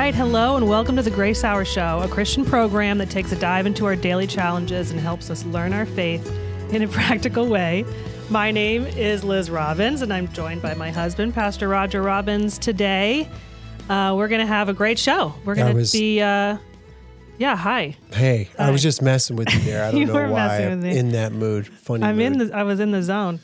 right, hello and welcome to the Grace Hour Show, a Christian program that takes a dive into our daily challenges and helps us learn our faith in a practical way. My name is Liz Robbins, and I'm joined by my husband, Pastor Roger Robbins. Today, we're going to have a great show. We're going to be, hi. Hey, Hi. I was just messing with you there. I don't know why I'm in that mood. Funny mood. I was in the zone.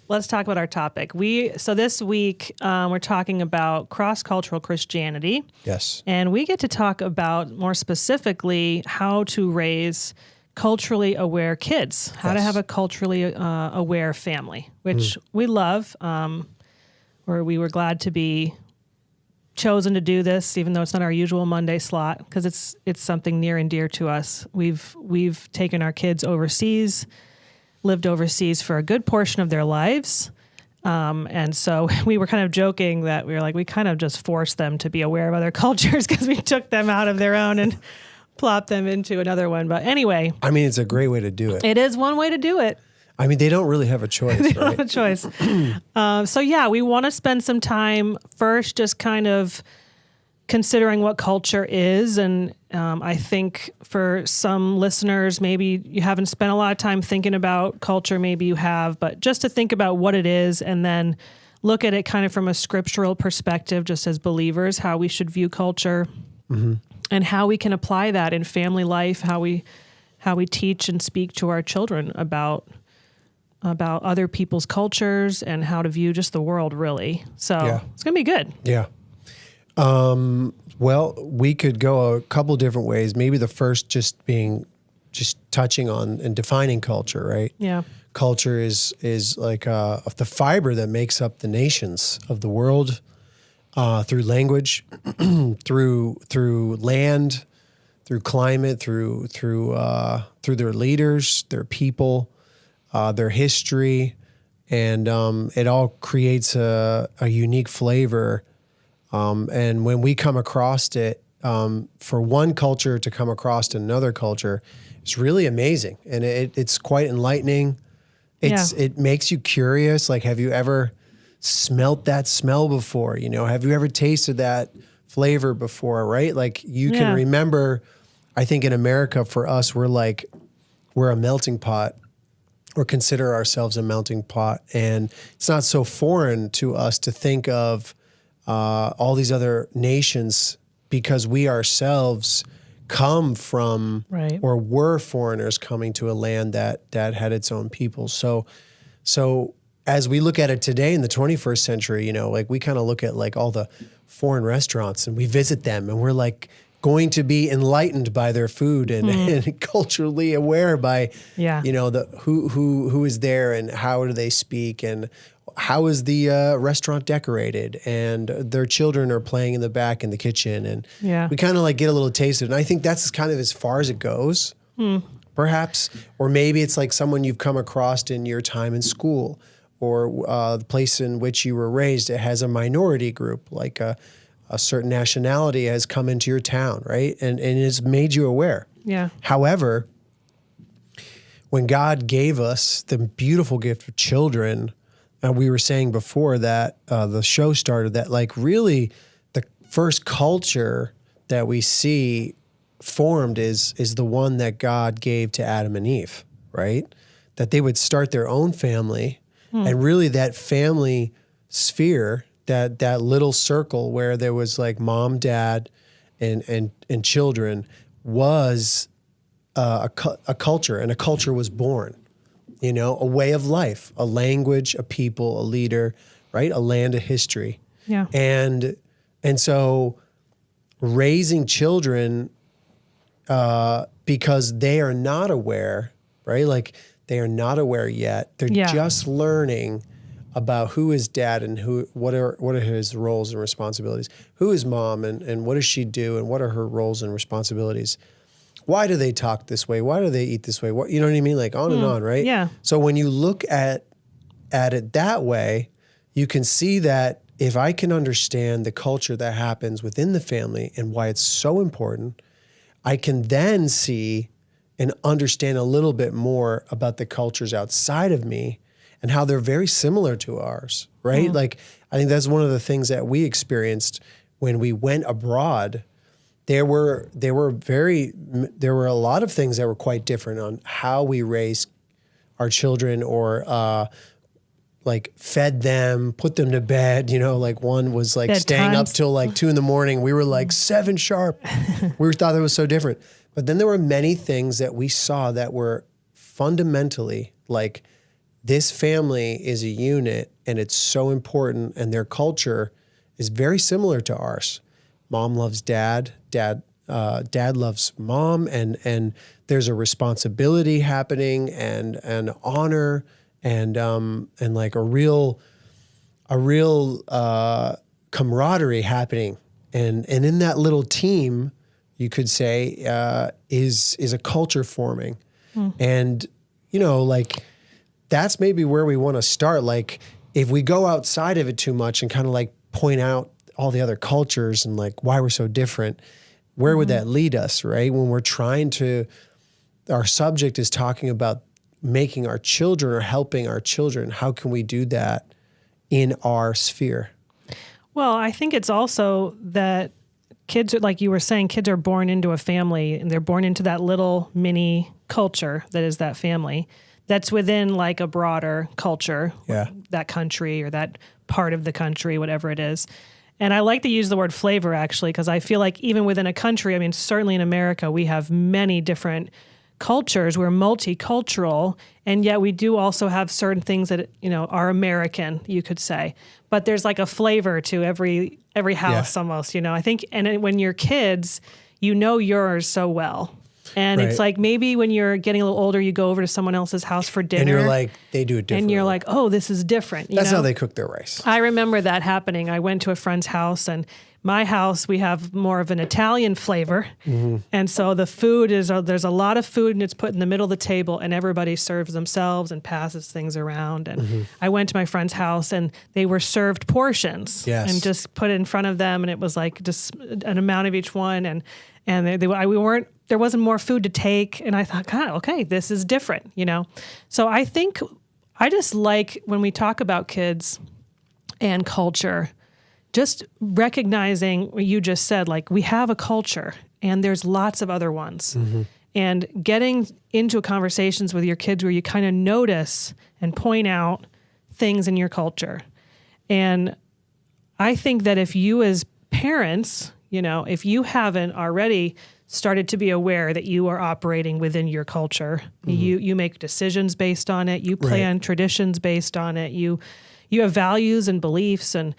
Let's talk about our topic. So this week, we're talking about cross-cultural Christianity. Yes. And we get to talk about, more specifically, how to raise culturally aware kids, how to have a culturally aware family, which we love. We were glad to be chosen to do this, even though it's not our usual Monday slot, because it's something near and dear to us. We've taken our kids overseas, lived overseas for a good portion of their lives. And so we were kind of joking that we kind of just forced them to be aware of other cultures because we took them out of their own and plopped them into another one. But anyway. I mean, it's a great way to do it. It is one way to do it. I mean, they don't really have a choice, They don't have a choice. We want to spend some time first just kind of considering what culture is. And I think for some listeners, maybe you haven't spent a lot of time thinking about culture, maybe you have, but just to think about what it is and then look at it kind of from a scriptural perspective, just as believers, how we should view culture and how we can apply that in family life, how we teach and speak to our children about other people's cultures and how to view just the world, really. So It's going to be good. Yeah. Well, we could go a couple different ways. Maybe the first just touching on and defining culture, right? Yeah. Culture is like the fiber that makes up the nations of the world, through language, through land, through climate, through their leaders, their people, their history, and it all creates a unique flavor. And when we come across it, for one culture to come across another culture, it's really amazing, and it's quite enlightening. It makes you curious. Like, have you ever smelt that smell before? Have you ever tasted that flavor before? Right? Like, you can remember. I think in America, for us, we're a melting pot, or consider ourselves a melting pot, and it's not so foreign to us to think of all these other nations, because we ourselves come from or were foreigners coming to a land that had its own people. So as we look at it today in the 21st century, we kind of look at all the foreign restaurants and we visit them and we're going to be enlightened by their food and culturally aware by, who is there and how do they speak and how is the restaurant decorated, and their children are playing in the back in the kitchen, and we kind of get a little taste of it. And I think that's kind of as far as it goes, perhaps. Or maybe it's like someone you've come across in your time in school, or the place in which you were raised. It has a minority group, like a certain nationality has come into your town, right? And it's made you aware. Yeah. However, when God gave us the beautiful gift of children, we were saying before that the show started that really the first culture that we see formed is the one that God gave to Adam and Eve, right? That they would start their own family, and really that family sphere, that little circle where there was mom, dad, and children was a culture, and a culture was born. A way of life, a language, a people, a leader, right? A land, a history. Yeah. And so raising children, because they are not aware, right? They are not aware yet. They're just learning about who is dad and what are his roles and responsibilities. Who is mom and what does she do and what are her roles and responsibilities? Why do they talk this way? Why do they eat this way? You know what I mean? On and on, right? Yeah. So when you look at it that way, you can see that if I can understand the culture that happens within the family and why it's so important, I can then see and understand a little bit more about the cultures outside of me and how they're very similar to ours, right? I think that's one of the things that we experienced when we went abroad, there were a lot of things that were quite different on how we raised our children, or like fed them, put them to bed. You know, like one was like staying up till like 2 a.m. We were like 7 sharp. We thought that was so different. But then there were many things that we saw that were fundamentally like, this family is a unit and it's so important, and their culture is very similar to ours. Mom loves dad, dad loves mom, and there's a responsibility happening and honor and like a real camaraderie happening. And in that little team, you could say, is a culture forming. And, you know, like, that's maybe where we want to start. Like, if we go outside of it too much and kind of like point out all the other cultures and like why we're so different, where would that lead us, right? When we're trying to, our subject is talking about making our children or helping our children. How can we do that in our sphere? Well, I think it's also that kids, like you were saying, kids are born into a family, and they're born into that little mini culture that is that family that's within like a broader culture, that country or that part of the country, whatever it is. And I like to use the word flavor, actually, because I feel like even within a country, I mean, certainly in America, we have many different cultures. We're multicultural, and yet we do also have certain things that, you know, are American, you could say. But there's like a flavor to every house almost, you know. I think, and when you're kids, you know yours so well. And it's like, maybe when you're getting a little older, you go over to someone else's house for dinner. And you're like, they do it differently. And you're like, oh, this is different. That's how they cook their rice. I remember that happening. I went to a friend's house, and my house, we have more of an Italian flavor. And so the food is, there's a lot of food, and it's put in the middle of the table, and everybody serves themselves and passes things around. And I went to my friend's house, and they were served portions and just put it in front of them. And it was like just an amount of each one. And there wasn't more food to take. And I thought, God, okay, this is different, you know? So I think I just like when we talk about kids and culture, just recognizing what you just said, like, we have a culture and there's lots of other ones. And getting into conversations with your kids where you kind of notice and point out things in your culture. And I think that if you as parents, you know, if you haven't already started to be aware that you are operating within your culture, you make decisions based on it, you plan traditions based on it, you have values and beliefs and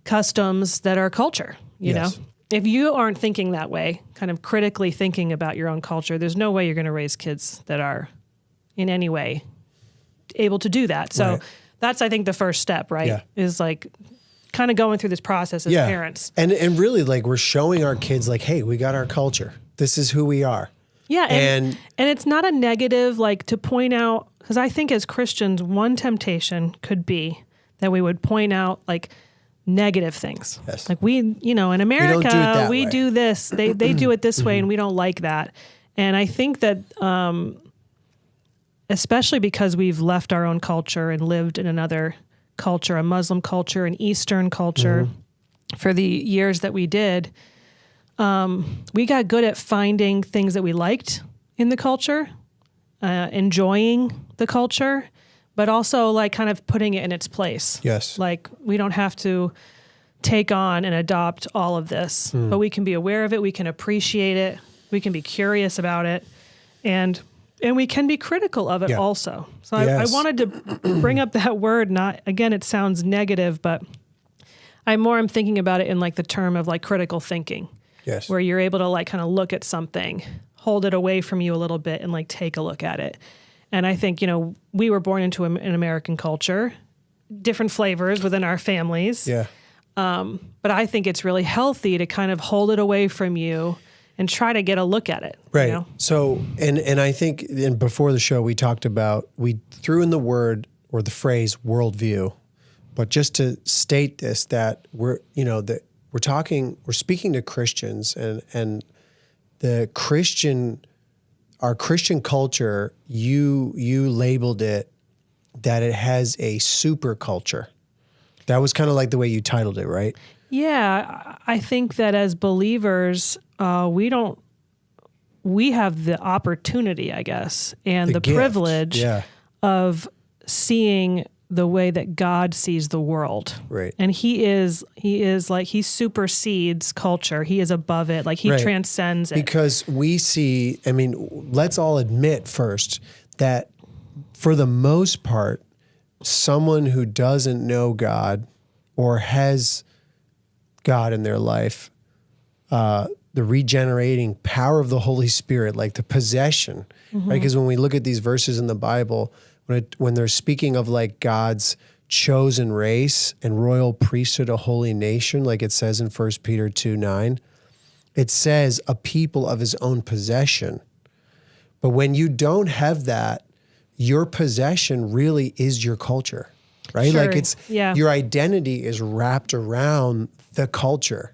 customs that are culture, you know? If you aren't thinking that way, kind of critically thinking about your own culture, there's no way you're going to raise kids that are in any way able to do that. So that's, I think, the first step, right? Is like kind of going through this process as parents. And really, like, we're showing our kids, like, hey, we got our culture. This is who we are. Yeah. And it's not a negative, like, to point out, because I think as Christians, one temptation could be that we would point out, like, negative things. Like, we, you know, in America, we do this, they do it this way, and we don't like that. And I think that, especially because we've left our own culture and lived in another culture, a Muslim culture, an Eastern culture, for the years that we did, we got good at finding things that we liked in the culture, enjoying the culture, but also like kind of putting it in its place. Like, we don't have to take on and adopt all of this, but we can be aware of it. We can appreciate it. We can be curious about it. And we can be critical of it also. So I wanted to bring up that word, not, again, it sounds negative, but I'm thinking about it in like the term of like critical thinking, where you're able to like kind of look at something, hold it away from you a little bit, and like take a look at it. And I think, you know, we were born into an American culture, different flavors within our families. But I think it's really healthy to kind of hold it away from you and try to get a look at it. You know? So, and I think before the show, we talked about, we threw in the word or the phrase worldview, but just to state this, that we're speaking to Christians, and our Christian culture, you labeled it that it has a super culture. That was kind of like the way you titled it, right? Yeah, I think that as believers, we have the opportunity, I guess, and the gift. privilege of seeing the way that God sees the world. Right. And he supersedes culture. He is above it. Like he transcends it. Because we see, let's all admit first that for the most part, someone who doesn't know God or has God in their life, the regenerating power of the Holy Spirit, like the possession, right? Because when we look at these verses in the Bible, when they're speaking of like God's chosen race and royal priesthood, a holy nation, like it says in 1 Peter 2:9, it says a people of his own possession. But when you don't have that, your possession really is your culture, right? Sure. Like your identity is wrapped around the culture.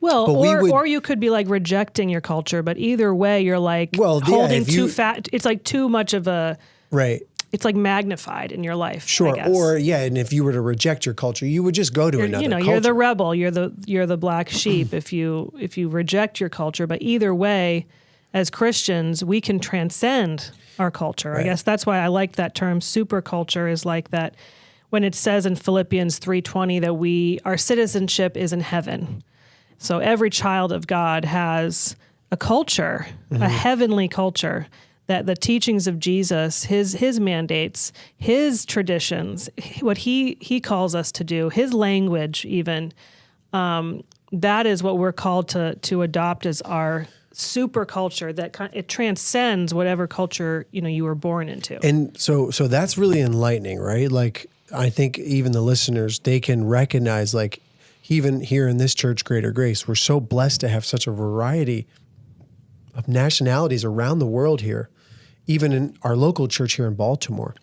Well, or you could be like rejecting your culture, but either way, you're like holding too fat. It's like too much of a It's like magnified in your life. Sure. I guess. Or and if you were to reject your culture, you would just go to another culture. You're the rebel. You're the black sheep if you reject your culture. But either way, as Christians, we can transcend our culture. Right. I guess that's why I like that term. Superculture is like that. When it says in Philippians 3:20 that our citizenship is in heaven. So every child of God has a culture, a heavenly culture. That the teachings of Jesus, his mandates, his traditions, what he calls us to do, his language even, that is what we're called to adopt as our super culture. That it transcends whatever culture you were born into. And so that's really enlightening, right? Like I think even the listeners, they can recognize, like even here in this church, Greater Grace, we're so blessed to have such a variety of nationalities around the world here. Even in our local church here in Baltimore,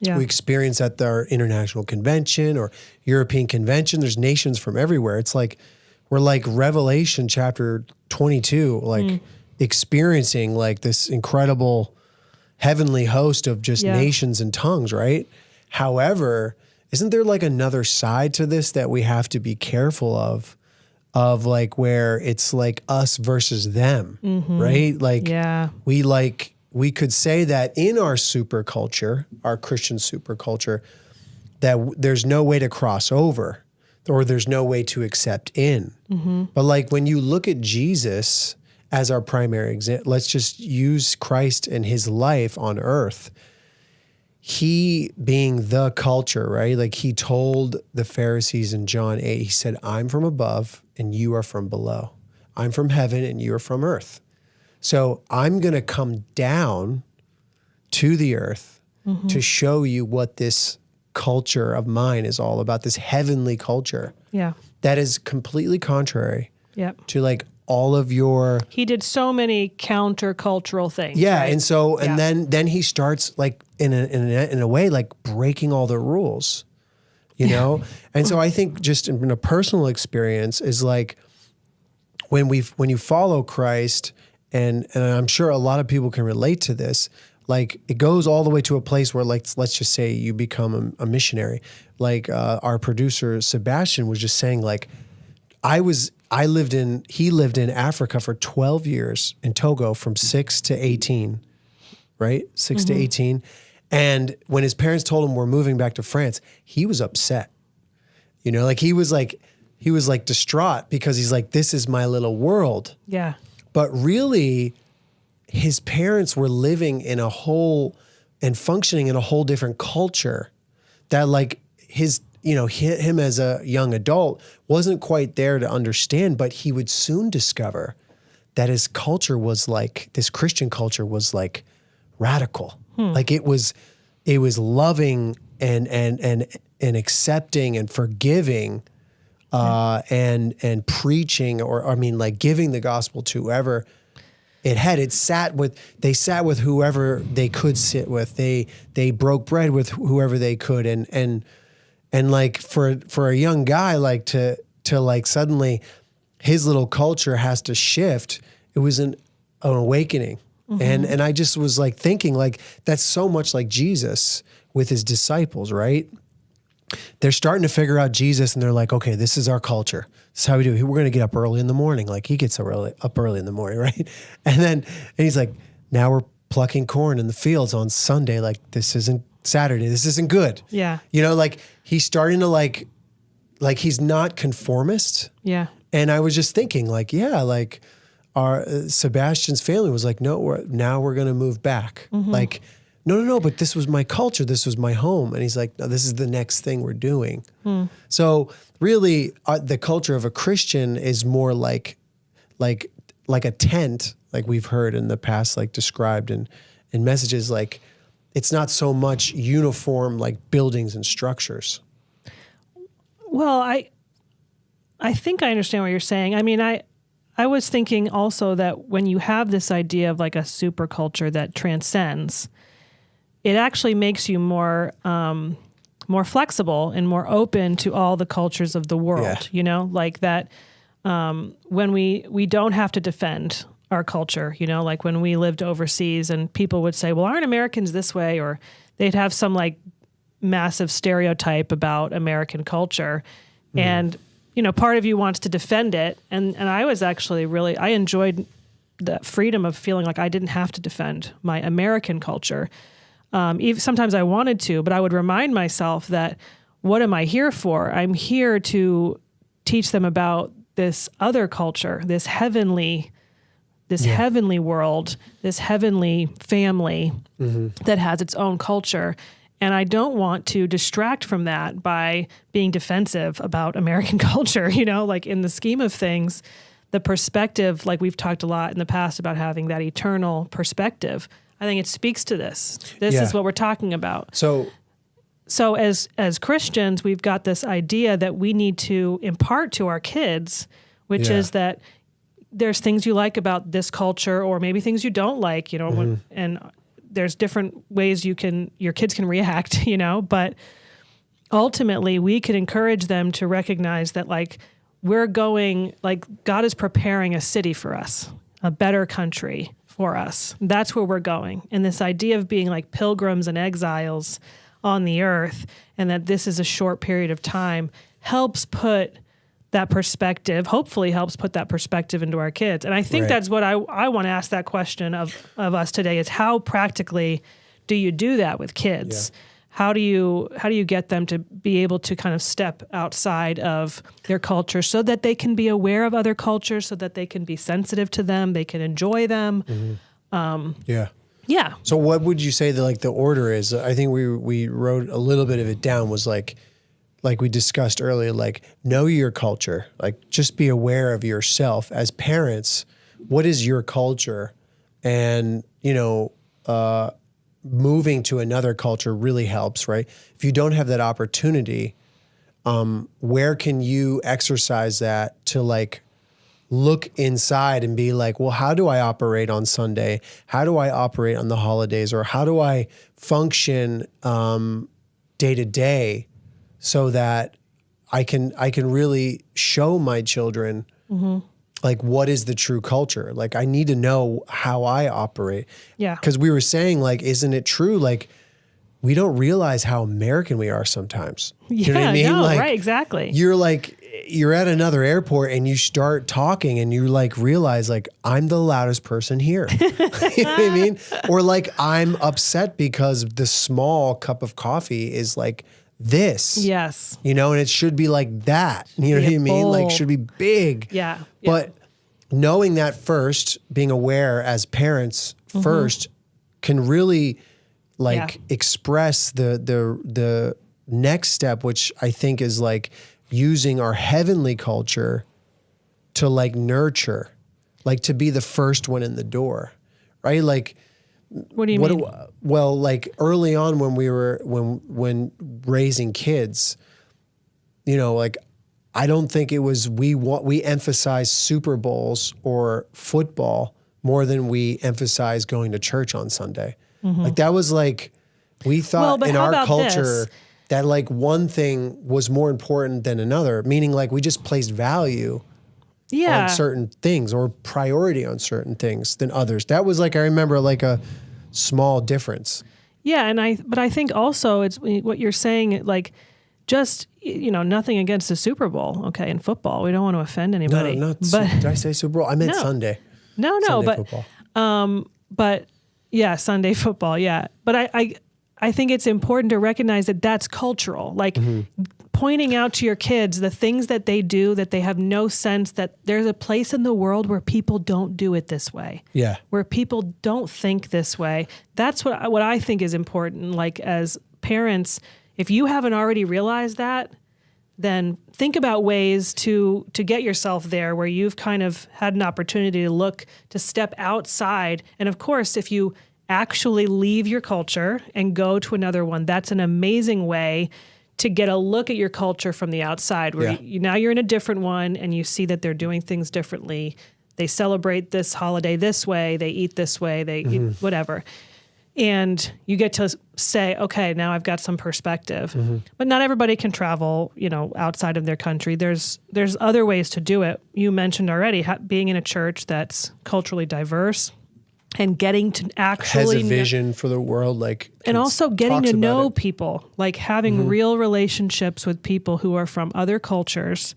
we experience at our international convention or European convention, there's nations from everywhere. It's like, we're like Revelation chapter 22, like experiencing like this incredible heavenly host of just nations and tongues, right? However, isn't there like another side to this that we have to be careful of like where it's like us versus them, right? Like we could say that in our superculture, our Christian superculture, that there's no way to cross over or there's no way to accept in. But like when you look at Jesus as our primary example, let's just use Christ and his life on earth. He being the culture, right? Like he told the Pharisees in John 8, he said, I'm from above and you are from below. I'm from heaven and you are from earth. So I'm going to come down to the earth to show you what this culture of mine is all about, this heavenly culture. Yeah. That is completely contrary to like all of your... He did so many countercultural things. Yeah. Right? And so, and then he starts like in a way, like breaking all the rules, you know? And so I think just in a personal experience is like when you follow Christ, and I'm sure a lot of people can relate to this, like it goes all the way to a place where like, let's just say you become a missionary. Like our producer, Sebastian, was just saying like, he lived in Africa for 12 years in Togo from 6 to 18, right? 6 to 18. And when his parents told him we're moving back to France, he was upset. You know, like he was like distraught because he's like, this is my little world. Yeah. But really, his parents were living in a whole and functioning in a whole different culture that like him as a young adult wasn't quite there to understand, but he would soon discover that his culture was like, this Christian culture was like radical. Like it was loving and accepting and forgiving and preaching, or I mean, like giving the gospel to whoever it had. They sat with whoever they could sit with. They broke bread with whoever they could, and like for a young guy like to like suddenly his little culture has to shift. It was an awakening, and I just was like thinking like that's so much like Jesus with his disciples, right? they're starting to figure out Jesus, and they're like, okay, this is our culture. This is how we do it. We're going to get up early in the morning. Like he gets up early in the morning, right? And he's like, now we're plucking corn in the fields on Sunday. Like this isn't Saturday. This isn't good. Yeah. You know, like he's starting to like he's not conformist. Yeah. And I was just thinking like, yeah, like our Sebastian's family was like, no, we're going to move back. Like, no, but this was my culture. This was my home. And he's like, no, this is the next thing we're doing. So really the culture of a Christian is more like a tent, like we've heard in the past, like described in messages, like it's not so much uniform, like buildings and structures. Well, I think I understand what you're saying. I mean, I was thinking also that when you have this idea of like a superculture that transcends, it actually makes you more flexible and more open to all the cultures of the world, you know, like that when we don't have to defend our culture, you know, like when we lived overseas and people would say, well, aren't Americans this way? Or they'd have some like massive stereotype about American culture. And, you know, part of you wants to defend it. And I was actually I enjoyed the freedom of feeling like I didn't have to defend my American culture. Even sometimes I wanted to, but I would remind myself that what am I here for? I'm here to teach them about this other culture, this heavenly world, this heavenly family that has its own culture. And I don't want to distract from that by being defensive about American culture, you know, like in the scheme of things, the perspective, like we've talked a lot in the past about having that eternal perspective. I think it speaks to this. This is what we're talking about. So as Christians, we've got this idea that we need to impart to our kids, which is that there's things you like about this culture or maybe things you don't like, you know, and there's different ways your kids can react, you know, but ultimately we can encourage them to recognize that like God is preparing a city for us, a better country for us. That's where we're going. And this idea of being like pilgrims and exiles on the earth, and that this is a short period of time, hopefully helps put that perspective into our kids. And I think that's what I want to ask that question of us today is how practically do you do that with kids? Yeah. How do you get them to be able to kind of step outside of their culture so that they can be aware of other cultures, so that they can be sensitive to them, they can enjoy them? Yeah. So what would you say that like the order is? I think we wrote a little bit of it down, was like we discussed earlier, like know your culture, like just be aware of yourself as parents. What is your culture? And, you know, moving to another culture really helps, right? If you don't have that opportunity, where can you exercise that to like look inside and be like, well, how do I operate on Sunday? How do I operate on the holidays? Or how do I function day to day so that I can really show my children like what is the true culture? Like I need to know how I operate. Yeah. Because we were saying like, isn't it true? Like we don't realize how American we are sometimes. You know what I mean? No, like, right, exactly. You're at another airport and you start talking and you like realize like I'm the loudest person here. You know what I mean? Or like I'm upset because the small cup of coffee is like this. Yes. You know, and it should be like that. You know what I mean? Like should be big. Yeah. But knowing that first, being aware as parents first can really like express the next step, which I think is like using our heavenly culture to like nurture, like to be the first one in the door, right? Like, what do you mean? Well, like early on when raising kids, you know, like I don't think it was we emphasized Super Bowls or football more than we emphasized going to church on Sunday. Like that was like we thought in our culture that like one thing was more important than another, meaning like we just placed value on certain things or priority on certain things than others. That was like, I remember like a small difference. Yeah. But I think also it's what you're saying, like just, nothing against the Super Bowl, okay, in football. We don't want to offend anybody. No, did I say Super Bowl? I meant Sunday. No, Sunday but football. But yeah, Sunday football, yeah. But I think it's important to recognize that that's cultural. Like pointing out to your kids the things that they do that they have no sense that there's a place in the world where people don't do it this way. Yeah. Where people don't think this way. That's what I think is important. Like as parents, if you haven't already realized that, then think about ways to get yourself there where you've kind of had an opportunity to step outside. And of course, if you actually leave your culture and go to another one, that's an amazing way to get a look at your culture from the outside, where now you're in a different one and you see that they're doing things differently. They celebrate this holiday this way, they eat this way, they eat whatever. And you get to say, okay, now I've got some perspective. But not everybody can travel, outside of their country. There's other ways to do it. You mentioned already being in a church that's culturally diverse and getting to actually has a vision for the world, and also getting to know people, like having real relationships with people who are from other cultures.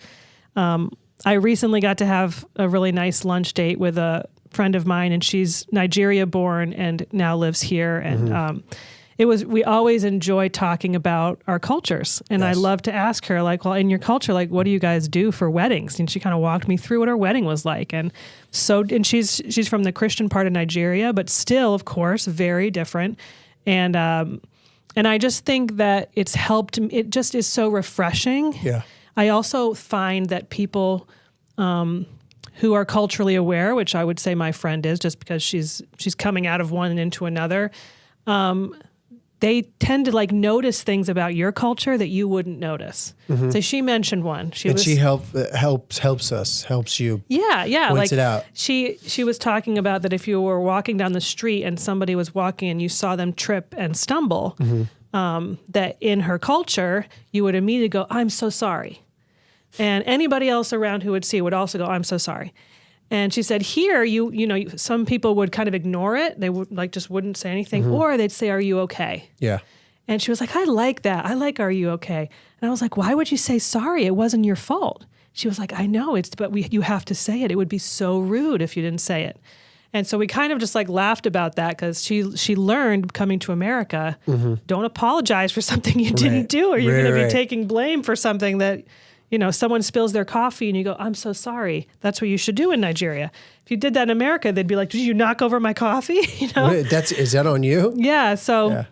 I recently got to have a really nice lunch date with a friend of mine, and she's Nigeria born and now lives here. And we always enjoy talking about our cultures. And I love to ask her, like, well, in your culture, like, what do you guys do for weddings? And she kind of walked me through what her wedding was like. And she's from the Christian part of Nigeria, but still, of course, very different. And I just think that it's helped. It just is so refreshing. Yeah. I also find that people who are culturally aware, which I would say my friend is, just because she's coming out of one and into another, they tend to notice things about your culture that you wouldn't notice. So she mentioned one. She helps you. Yeah. Points it out. She was talking about that if you were walking down the street and somebody was walking and you saw them trip and stumble, that in her culture, you would immediately go, I'm so sorry. And anybody else around who would see it would also go, I'm so sorry. And she said, here, some people would kind of ignore it. They would just wouldn't say anything, or they'd say, are you okay? Yeah. And she was like, I like that. I like, are you okay? And I was like, why would you say sorry? It wasn't your fault. She was like, I know, you have to say it. It would be so rude if you didn't say it. And so we kind of just laughed about that because she learned coming to America, don't apologize for something you didn't do, or you're going to be taking blame for something that, someone spills their coffee and you go, I'm so sorry. That's what you should do in Nigeria. If you did that in America, they'd be like, did you knock over my coffee? Is that on you? Yeah. So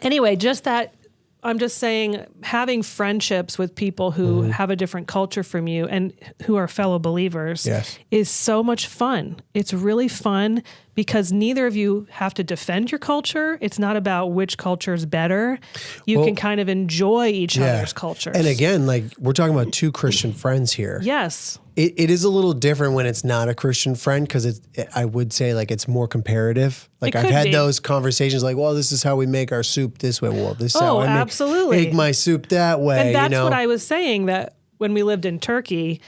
anyway, just that, I'm just saying having friendships with people who have a different culture from you and who are fellow believers is so much fun. It's really fun because neither of you have to defend your culture. It's not about which culture is better. You can kind of enjoy each other's cultures. And again, we're talking about two Christian friends here. Yes. It is a little different when it's not a Christian friend because I would say it's more comparative. I've had those conversations well, this is how we make our soup this way. Well, this is how I make my soup that way. And that's what I was saying, that when we lived in Turkey,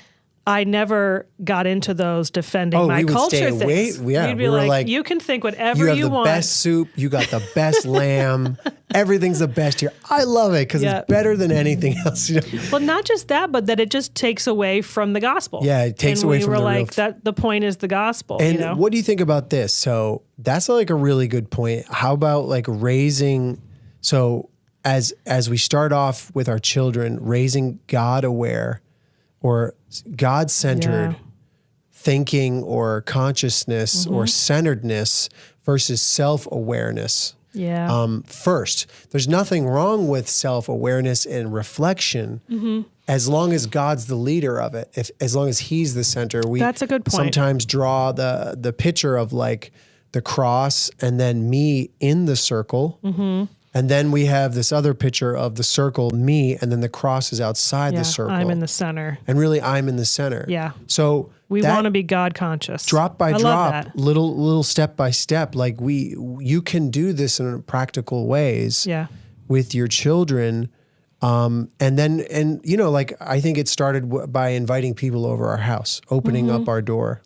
I never got into those defending my culture things. We'd be like, you can think whatever you want. You have the best soup. You got the best lamb. Everything's the best here. I love it because it's better than anything else. Well, not just that, but that it just takes away from the gospel. Yeah, it takes away from the real. That the point is the gospel. And what do you think about this? So that's a really good point. How about raising? So as we start off with our children, raising God aware or God-centered thinking or consciousness or centeredness versus self-awareness. Yeah. First, there's nothing wrong with self-awareness and reflection as long as God's the leader of it. As long as He's the center. That's a good point. Sometimes draw the picture of the cross and then me in the circle. And then we have this other picture of the circle, me, and then the cross is outside the circle. I'm in the center. And really, I'm in the center. Yeah. So we want to be God conscious. Drop by drop, little step by step. You can do this in practical ways with your children. I think it started by inviting people over our house, opening up our door.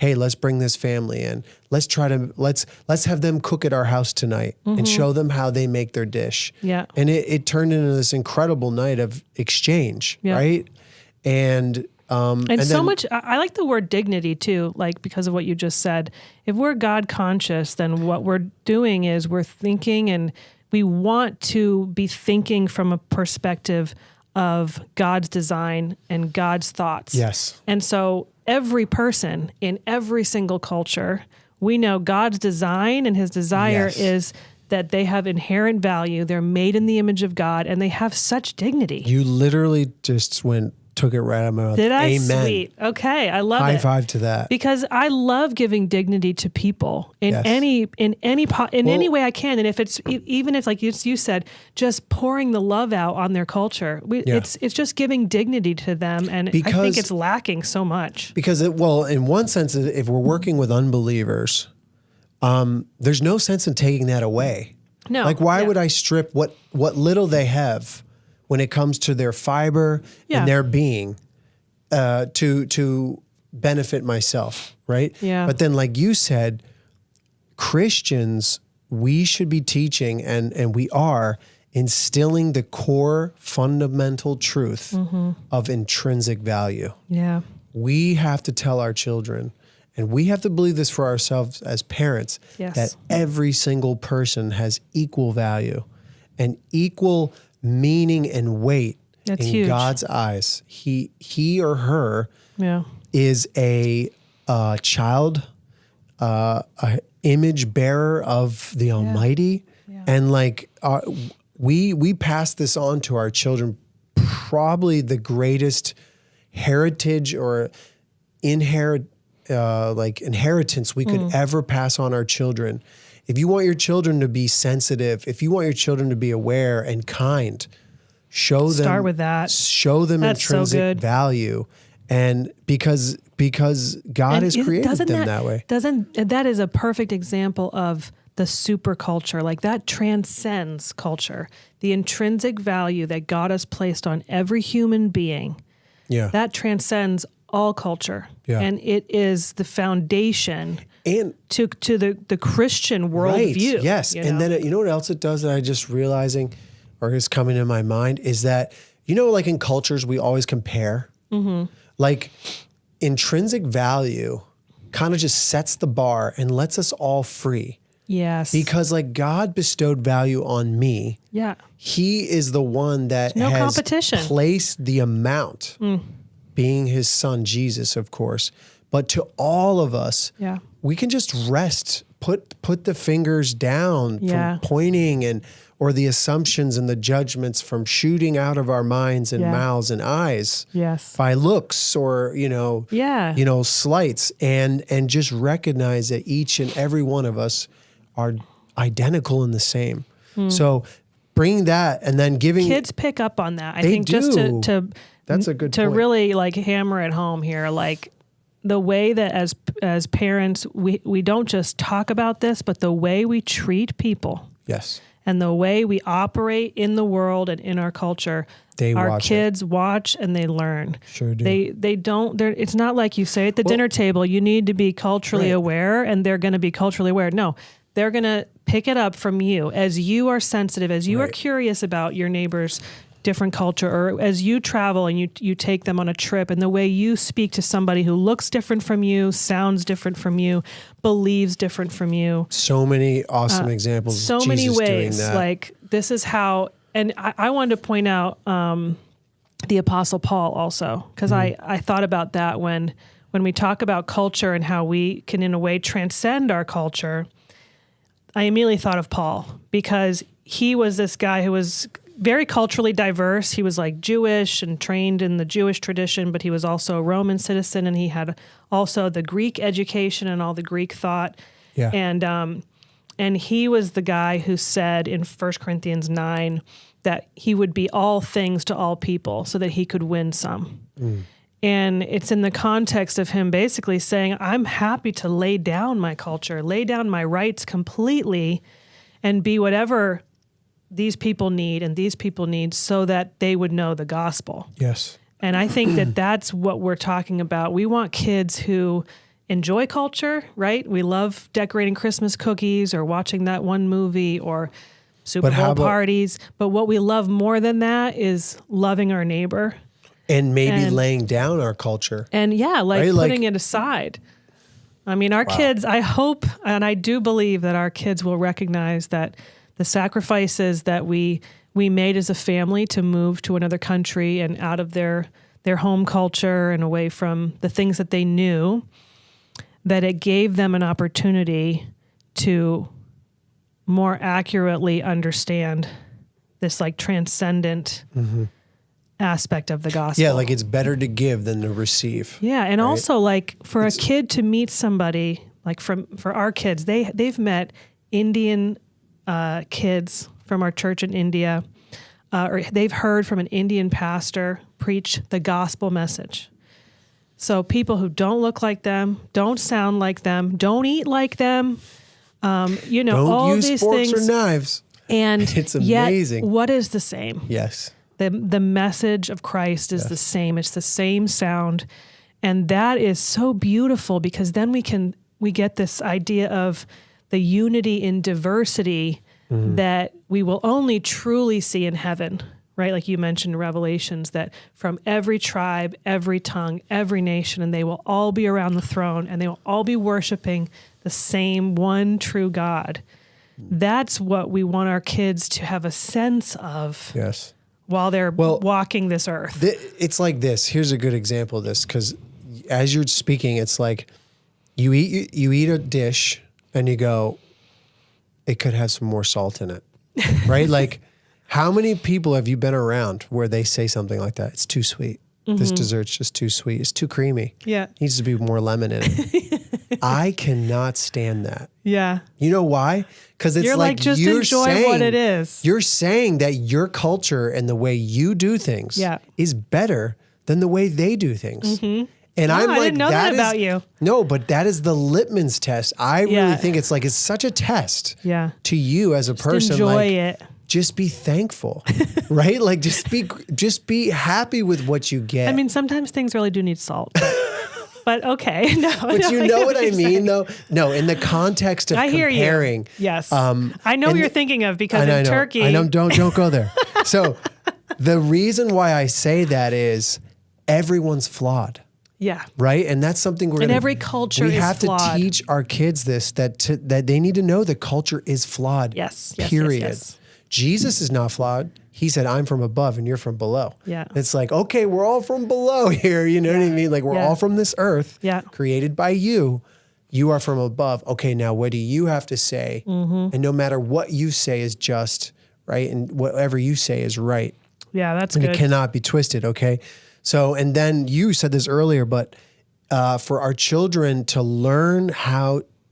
hey, let's bring this family in. Let's have them cook at our house tonight and show them how they make their dish. Yeah. And it turned into this incredible night of exchange, right? And so then, much, I like the word dignity too, like because of what you just said. If we're God conscious, then what we're doing is we're thinking, and we want to be thinking from a perspective of God's design and God's thoughts. Yes. And so every person in every single culture, we know God's design and his desire is that they have inherent value. They're made in the image of God, and they have such dignity. You literally just took it right out of my mouth. Did I? Amen. Sweet. Okay. I love it. High five to that. Because I love giving dignity to people in any way I can. And if it's, even if like you said, just pouring the love out on their culture, it's just giving dignity to them. And I think it's lacking so much. Because in one sense, if we're working with unbelievers, there's no sense in taking that away. No. Like, why would I strip what little they have when it comes to their fiber and their being, to benefit myself, right? Yeah. But then, like you said, Christians, we should be teaching, and we are instilling the core fundamental truth of intrinsic value. Yeah. We have to tell our children, and we have to believe this for ourselves as parents, that every single person has equal value and equal meaning and weight. That's in huge. God's eyes. He or her is a child, a image bearer of the Almighty. Yeah. And like we pass this on to our children, probably the greatest heritage or inheritance we could ever pass on our children. If you want your children to be sensitive, if you want your children to be aware and kind, start with that. Show them intrinsic value, and because God has created them that way. That is a perfect example of the superculture. Like, that transcends culture. The intrinsic value that God has placed on every human being. Yeah, that transcends all culture. Yeah. And it is the foundation and to the Christian worldview. Right. Yes. And then you know what else it does that I just realizing or is coming to my mind is that, like in cultures, we always compare. Like, intrinsic value kind of just sets the bar and lets us all free. Yes. Because like God bestowed value on me. Yeah. He is the one that has placed the amount, being his son, Jesus, of course. But to all of us, we can just rest, put the fingers down from pointing or the assumptions and the judgments from shooting out of our minds and mouths and eyes by looks or, slights, and just recognize that each and every one of us are identical and the same. So bringing that and then giving kids pick up on that. I think do. Just to that's a good to point. Really like hammer it home here, like the way that as parents we don't just talk about this, but the way we treat people. Yes. And the way we operate in the world and in our culture, our kids watch and they learn. Sure do. They don't. It's not like you say at the dinner table, you need to be culturally aware, and they're going to be culturally aware. No, they're going to pick it up from you as you are sensitive, as you are curious about your neighbor's different culture, or as you travel and you take them on a trip, and the way you speak to somebody who looks different from you, sounds different from you, believes different from you. So many awesome examples. So of Jesus many ways. Doing that. Like, this is how, and I wanted to point out the Apostle Paul also, because I thought about that when we talk about culture and how we can in a way transcend our culture. I immediately thought of Paul, because he was this guy who was very culturally diverse. He was like Jewish and trained in the Jewish tradition, but he was also a Roman citizen, and he had also the Greek education and all the Greek thought. Yeah. And he was the guy who said in 1 Corinthians 9 that he would be all things to all people so that he could win some. And it's in the context of him basically saying, I'm happy to lay down my culture, lay down my rights completely, and be whatever these people need and these people need so that they would know the gospel. Yes. And I think that that's what we're talking about. We want kids who enjoy culture, right? We love decorating Christmas cookies or watching that one movie or Super Bowl parties. But what we love more than that is loving our neighbor. And maybe laying down our culture. And putting it aside. I mean, our kids, I hope, and I do believe that our kids will recognize that the sacrifices that we made as a family to move to another country and out of their home culture and away from the things that they knew, that it gave them an opportunity to more accurately understand this like transcendent aspect of the gospel. Yeah, like it's better to give than to receive. Yeah, and also like for a kid to meet somebody, like for our kids, they've met Indian kids from our church in India, or they've heard from an Indian pastor preach the gospel message. So people who don't look like them, don't sound like them, don't eat like them, don't all use these forks things or knives. And it's amazing. Yet, what is the same? Yes. The message of Christ is the same. It's the same sound. And that is so beautiful because then we get this idea of the unity in diversity that we will only truly see in heaven, right? Like you mentioned in Revelations, that from every tribe, every tongue, every nation, and they will all be around the throne and they will all be worshiping the same one true God. That's what we want our kids to have a sense of. Yes. While they're walking this earth. It's like this. Here's a good example of this, because as you're speaking, it's like you eat a dish and you go, it could have some more salt in it, right? Like, how many people have you been around where they say something like that? It's too sweet. This dessert's just too sweet. It's too creamy. Yeah. Needs to be more lemon in it. I cannot stand that. Yeah. You know why? Because it's just enjoy what it is. You're saying that your culture and the way you do things is better than the way they do things. And I'm like, I didn't know that about you. No, but that is the litmus test. I really think it's such a test to you as a person. Enjoy it. Just be thankful, right? Like just be happy with what you get. I mean, sometimes things really do need salt, but okay. No, but you know what I mean, though? No, in the context of comparing. Hear you. Yes. I know what you're thinking of because in Turkey. I know, don't go there. So the reason why I say that is everyone's flawed. Yeah. Right? And that's something every culture is flawed. We have to teach our kids this, that they need to know that culture is flawed. Yes. Period. Yes. Jesus is not flawed. He said, I'm from above and you're from below. Yeah. It's like, okay, we're all from below here. You know what I mean? Like we're all from this earth created by you. You are from above. Okay, now what do you have to say? And no matter what you say is just, right? And whatever you say is right. Yeah, that's good. And it cannot be twisted, okay? So, and then you said this earlier, but for our children to learn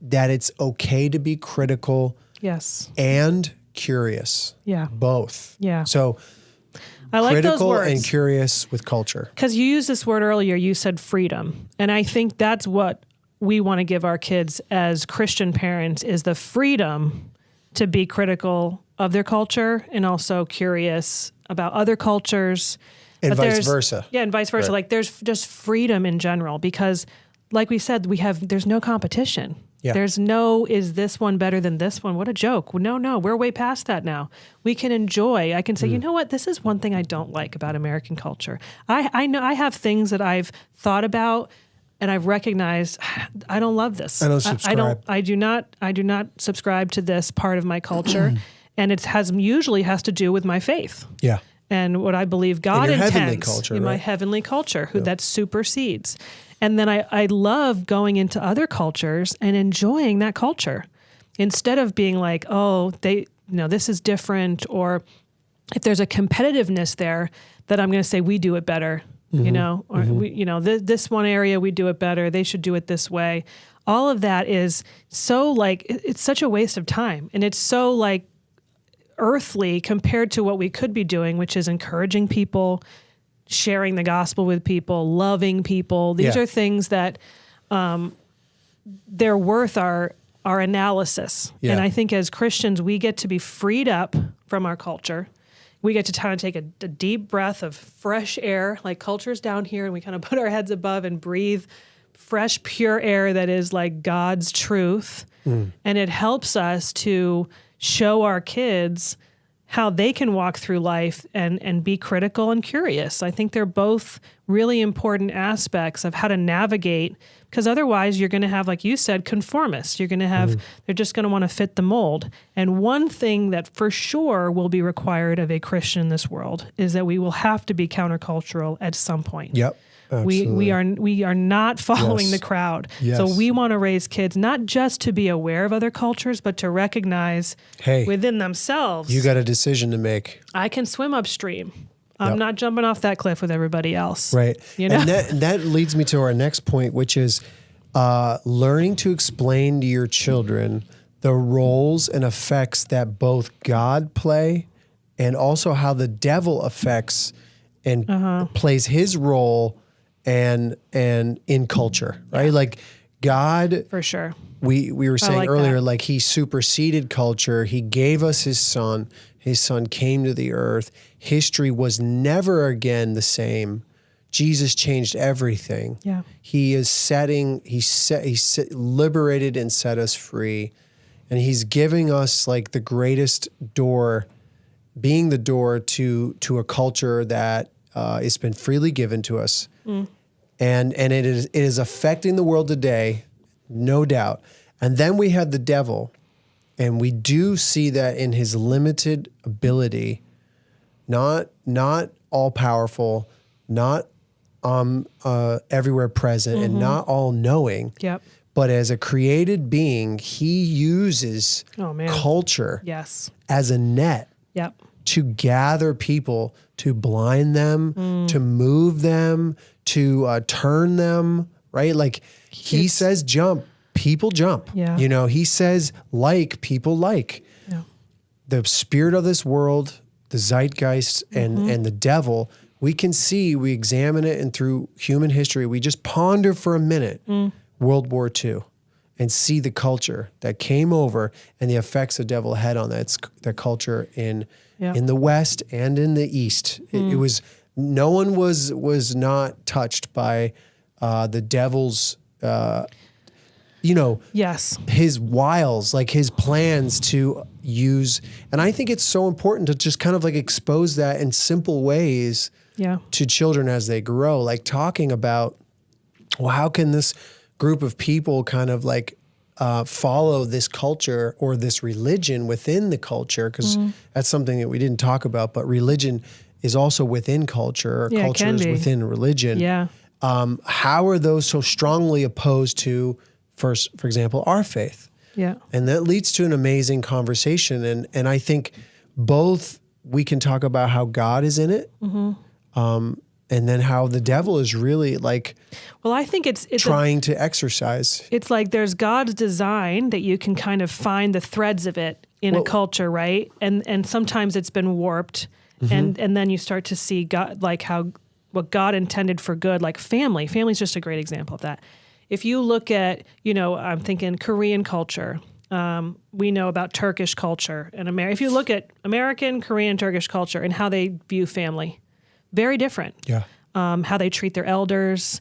that it's okay to be critical. Yes. And curious. Yeah. Both. Yeah. So I like critical those words. And curious with culture. Because you used this word earlier, you said freedom. And I think that's what we want to give our kids as Christian parents is the freedom to be critical of their culture and also curious about other cultures. And vice versa. Yeah, and vice versa. Right. Like there's just freedom in general because like we said, there's no competition. Yeah. There's no, is this one better than this one? What a joke. No, we're way past that now. We can enjoy. I can say, you know what? This is one thing I don't like about American culture. I know I have things that I've thought about and I've recognized I don't love this. I don't subscribe. I do not subscribe to this part of my culture. And it usually has to do with my faith. Yeah. And what I believe God intends heavenly culture, in my heavenly culture that supersedes. And then I love going into other cultures and enjoying that culture instead of being like, oh, this is different. Or if there's a competitiveness there that I'm going to say, we do it better, or this one area, we do it better. They should do it this way. All of that is so it's such a waste of time. And it's so earthly compared to what we could be doing, which is encouraging people, sharing the gospel with people, loving people. These are things that they're worth our analysis. Yeah. And I think as Christians, we get to be freed up from our culture. We get to kind of take a deep breath of fresh air, like culture's down here, and we kind of put our heads above and breathe fresh, pure air that is like God's truth. And it helps us to show our kids how they can walk through life and be critical and curious. I think they're both really important aspects of how to navigate, because otherwise you're going to have, like you said, conformists. You're going to have, they're just going to want to fit the mold. And one thing that for sure will be required of a Christian in this world is that we will have to be countercultural at some point. Yep. We are not following the crowd. Yes. So we want to raise kids not just to be aware of other cultures, but to recognize within themselves. You got a decision to make. I can swim upstream. I'm not jumping off that cliff with everybody else. Right. You know? And that leads me to our next point, which is learning to explain to your children the roles and effects that both God play and also how the devil affects and plays his role and in culture, right? Like God, for sure. We were saying like earlier, that. like he superseded culture. He gave us his son. His son came to the earth. History was never again the same. Jesus changed everything. Yeah. He is liberated and set us free. And he's giving us like the greatest door, being the door to a culture that it's been freely given to us. And it is affecting the world today, no doubt. And then we have the devil, and we do see that in his limited ability, not all powerful, not everywhere present, and not all knowing. Yep. But as a created being, he uses culture as a net to gather people, to blind them, to move them, to turn them, right? Like he says jump, people jump. Yeah. You know, he says like, people like. Yeah. The spirit of this world, the zeitgeist, and the devil, we examine it, and through human history, we just ponder for a minute World War II and see the culture that came over and the effects the devil had on that culture in the West and in the East. It was, no one was not touched by the devil's, his wiles, like his plans to use. And I think it's so important to just kind of like expose that in simple ways to children as they grow, like talking about, well, how can this group of people kind of like follow this culture or this religion within the culture? Because that's something that we didn't talk about, but religion is also within culture, or culture is within religion. Yeah. How are those so strongly opposed to, for example, our faith? Yeah. And that leads to an amazing conversation. And I think both we can talk about how God is in it, and then how the devil is really like, well, I think it's trying to exercise. It's like there's God's design that you can kind of find the threads of it in a culture, right? And sometimes it's been warped. And then you start to see God, like what God intended for good, like family. Family's just a great example of that. If you look at, I'm thinking Korean culture, we know about Turkish culture and if you look at American, Korean, Turkish culture and how they view family, very different. Yeah. How they treat their elders,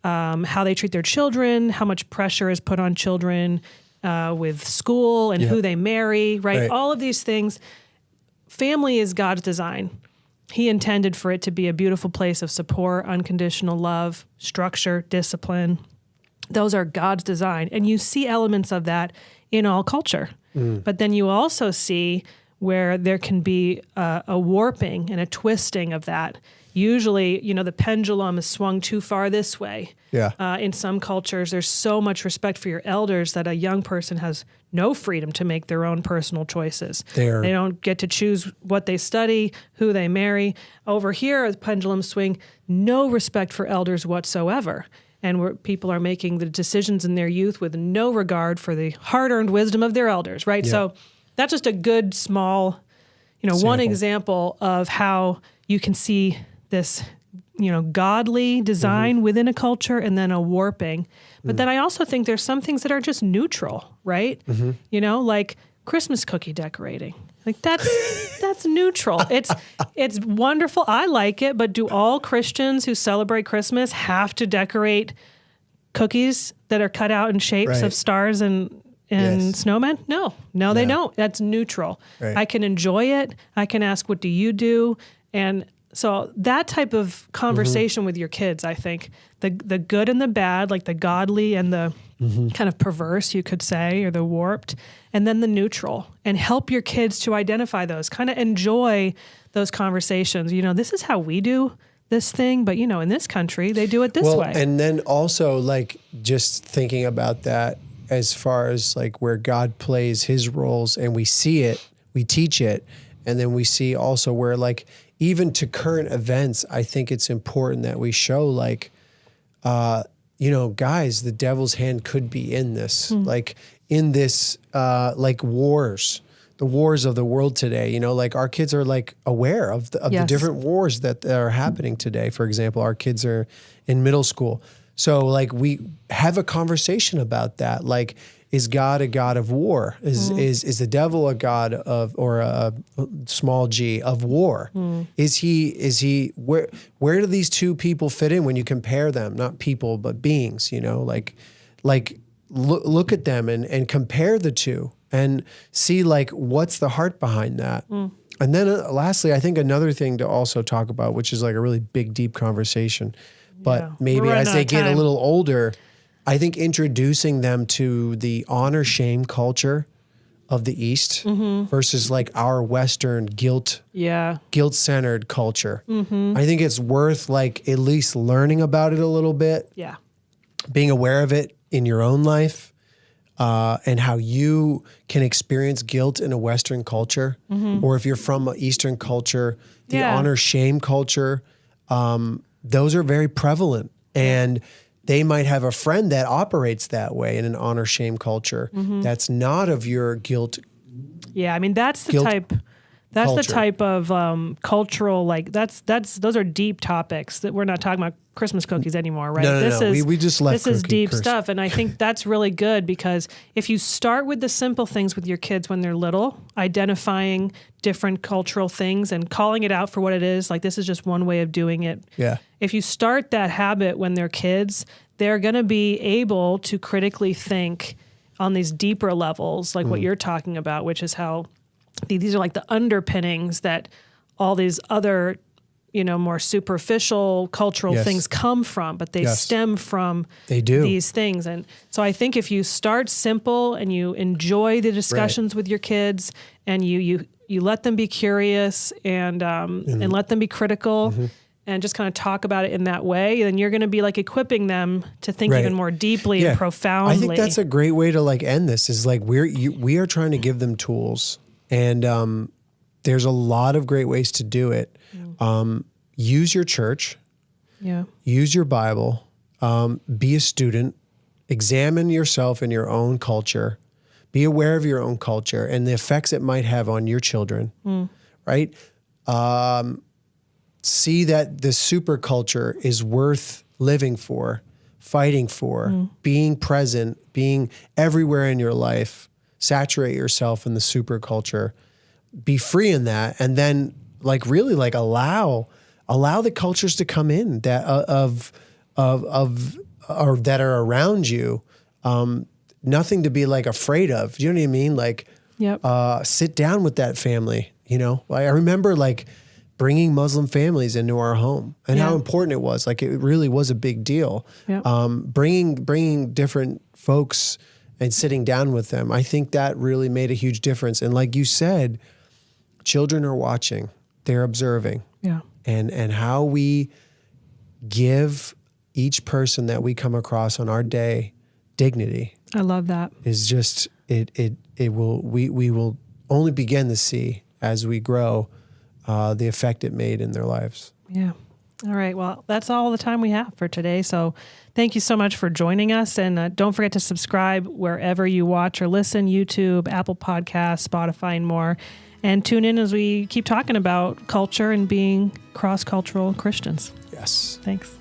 how they treat their children, how much pressure is put on children with school and who they marry, right? All of these things. Family is God's design. He intended for it to be a beautiful place of support, unconditional love, structure, discipline. Those are God's design. And you see elements of that in all culture. But then you also see where there can be a warping and a twisting of that. Usually, the pendulum is swung too far this way. Yeah. In some cultures, there's so much respect for your elders that a young person has no freedom to make their own personal choices. They don't get to choose what they study, who they marry. Over here, the pendulum swing, no respect for elders whatsoever. And where people are making the decisions in their youth with no regard for the hard-earned wisdom of their elders, right? Yeah. So that's just a good, small, one example of how you can see this, godly design within a culture and then a warping. But then I also think there's some things that are just neutral, right? Like Christmas cookie decorating. Like that's neutral. It's wonderful. I like it, but do all Christians who celebrate Christmas have to decorate cookies that are cut out in shapes of stars and snowmen? No, they don't. That's neutral. Right. I can enjoy it. I can ask, what do you do? And so that type of conversation with your kids, I think, the good and the bad, like the godly and the kind of perverse, you could say, or the warped, and then the neutral, and help your kids to identify those, kind of enjoy those conversations. This is how we do this thing, but in this country, they do it this way. And then also like just thinking about that as far as like where God plays his roles, and we see it, we teach it, and then we see also where like, even to current events, I think it's important that we show like, guys, the devil's hand could be in this, like in this, like wars, the wars of the world today. Like our kids are like aware of the different wars that are happening today. For example, our kids are in middle school. So like we have a conversation about that. Like, is God a God of war? Is the devil a God of, or a small g, of war? Is he where do these two people fit in when you compare them? Not people, but beings, like look at them and compare the two and see like what's the heart behind that. And then lastly, I think another thing to also talk about, which is like a really big, deep conversation, but maybe as they get a little older, I think introducing them to the honor shame culture of the East versus like our Western guilt-centered culture. I think it's worth like at least learning about it a little bit. Yeah. Being aware of it in your own life, and how you can experience guilt in a Western culture, or if you're from an Eastern culture, the honor shame culture, those are very prevalent, and they might have a friend that operates that way in an honor shame culture. That's not of your guilt. Yeah, I mean that's the type. That's culture. The type of cultural, like those are deep topics that we're not talking about Christmas cookies anymore, right? No. We just left. This is deep stuff, and I think that's really good because if you start with the simple things with your kids when they're little, identifying different cultural things and calling it out for what it is, like this is just one way of doing it. Yeah. If you start that habit when they're kids, they're going to be able to critically think on these deeper levels, like what you're talking about, which is how these are like the underpinnings that all these other, more superficial cultural things come from, but they stem from these things. And so I think if you start simple and you enjoy the discussions with your kids and you let them be curious and let them be critical and just kind of talk about it in that way, then you're going to be like equipping them to think even more deeply and profoundly. I think that's a great way to like end this is like we are trying to give them tools. And there's a lot of great ways to do it. Use your church. Yeah. Use your Bible. Be a student. Examine yourself and your own culture. Be aware of your own culture and the effects it might have on your children. Right? See that the superculture is worth living for, fighting for, being present, being everywhere in your life. Saturate yourself in the superculture, be free in that, and then like really like allow the cultures to come in that or that are around you. Nothing to be like afraid of. Do you know what I mean? Like, sit down with that family. I remember like bringing Muslim families into our home and how important it was. Like it really was a big deal. Bringing different folks and sitting down with them. I think that really made a huge difference. And like you said, children are watching, they're observing. Yeah. And how we give each person that we come across on our day dignity. I love that. Is just, we will only begin to see as we grow the effect it made in their lives. Yeah. All right. Well, that's all the time we have for today. So thank you so much for joining us. And don't forget to subscribe wherever you watch or listen, YouTube, Apple Podcasts, Spotify, and more. And tune in as we keep talking about culture and being cross-cultural Christians. Yes. Thanks.